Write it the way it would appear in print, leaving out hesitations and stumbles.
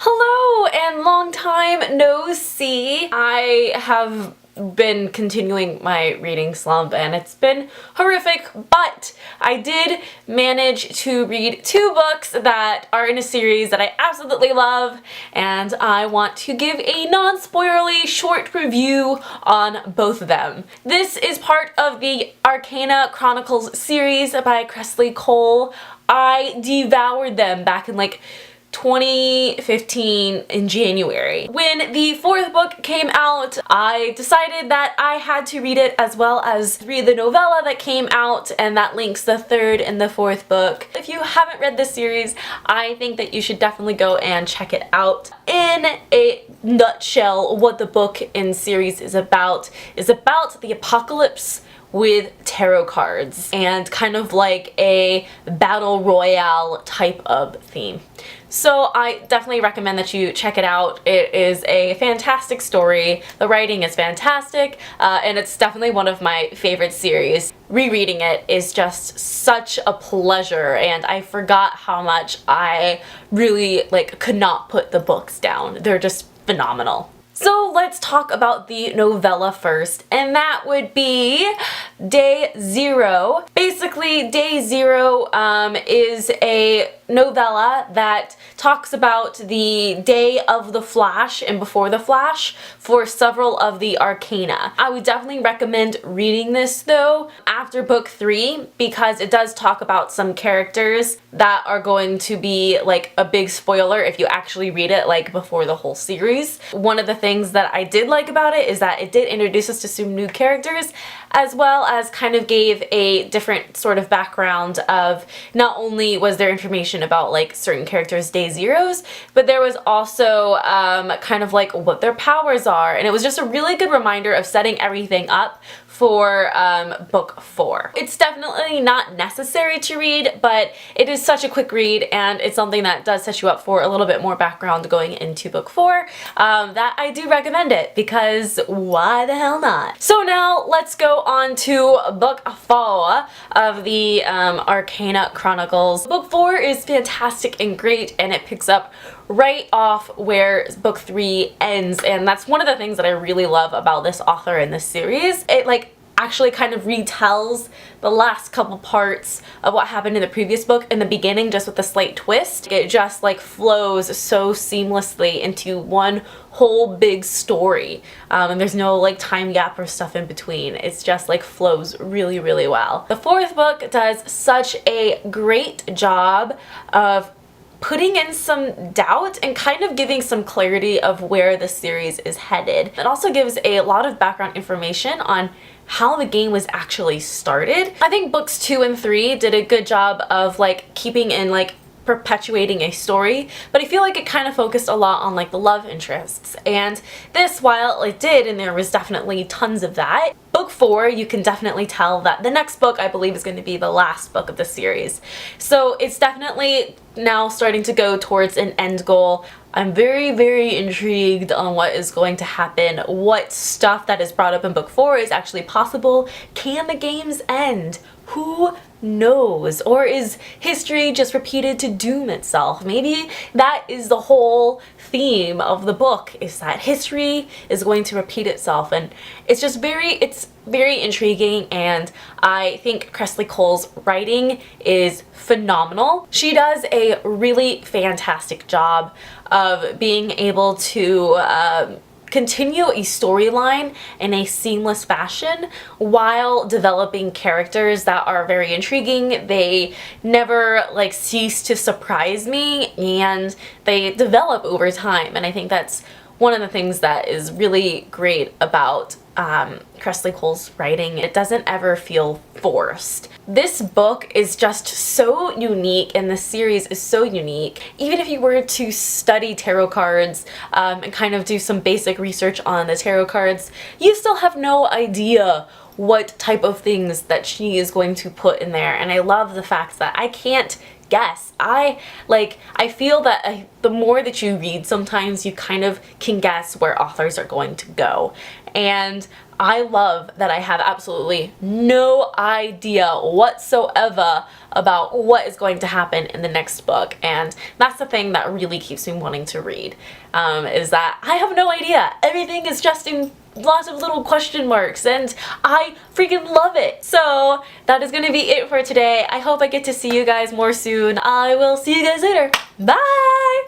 Hello and long time no see. I have been continuing my reading slump and it's been horrific, but I did manage to read 2 books that are in a series that I absolutely love, and I want to give a non-spoilerly short review on both of them. This is part of the Arcana Chronicles series by Kresley Cole. I devoured them back in 2015 in January. When the 4th book came out, I decided that I had to read it as well as read the novella that came out, and that links the 3rd and the 4th book. If you haven't read this series, I think that you should definitely go and check it out. In a nutshell, what the book and series is about the apocalypse with tarot cards and kind of like a battle royale type of theme. So I definitely recommend that you check it out. It is a fantastic story, the writing is fantastic, and it's definitely one of my favorite series. Rereading it is just such a pleasure, and I forgot how much I really could not put the books down. They're just phenomenal. So let's talk about the novella first, and that would be Day Zero. Basically, Day Zero is a novella that talks about the day of the Flash and before the Flash for several of the Arcana. I would definitely recommend reading this though after book 3, because it does talk about some characters that are going to be a big spoiler if you actually read it before the whole series. One of the things that I did like about it is that it did introduce us to some new characters, as well as kind of gave a different sort of background of, not only was there information about certain characters' Day Zeros, but there was also kind of what their powers are, and it was just a really good reminder of setting everything up for book 4. It's definitely not necessary to read, but it is such a quick read, and it's something that does set you up for a little bit more background going into book 4, that I do recommend it, because why the hell not? So now let's go on to book 4 of the Arcana Chronicles. Book 4 is fantastic and great, and it picks up right off where book 3 ends, and that's one of the things that I really love about this author in this series. It actually kind of retells the last couple parts of what happened in the previous book in the beginning, just with a slight twist. It just flows so seamlessly into one whole big story, and there's no time gap or stuff in between. It's just flows really, really well. The 4th book does such a great job of putting in some doubt and kind of giving some clarity of where the series is headed. It also gives a lot of background information on how the game was actually started. I think books 2 and 3 did a good job of keeping in perpetuating a story, but I feel it kind of focused a lot on the love interests, and this, while it did, and there was definitely tons of that, book 4 you can definitely tell that the next book I believe is going to be the last book of the series. So it's definitely now starting to go towards an end goal. I'm very, very intrigued on what is going to happen, what stuff that is brought up in book 4 is actually possible. Can the games end? Who knows? Or is history just repeated to doom itself? Maybe that is the whole theme of the book, is that history is going to repeat itself, and it's just it's very intriguing, and I think Kresley Cole's writing is phenomenal. She does a really fantastic job of being able to continue a storyline in a seamless fashion while developing characters that are very intriguing. They never cease to surprise me, and they develop over time, and I think that's one of the things that is really great about Kresley Cole's writing. It doesn't ever feel forced. This book is just so unique, and this series is so unique. Even if you were to study tarot cards and kind of do some basic research on the tarot cards, you still have no idea what type of things that she is going to put in there, and I love the fact that I can't guess. I feel that the more that you read, sometimes you kind of can guess where authors are going to go. And I love that I have absolutely no idea whatsoever about what is going to happen in the next book, and that's the thing that really keeps me wanting to read, is that I have no idea. Everything is just in lots of little question marks, and I freaking love it. So that is gonna be it for today. I hope I get to see you guys more soon. I will see you guys later. Bye!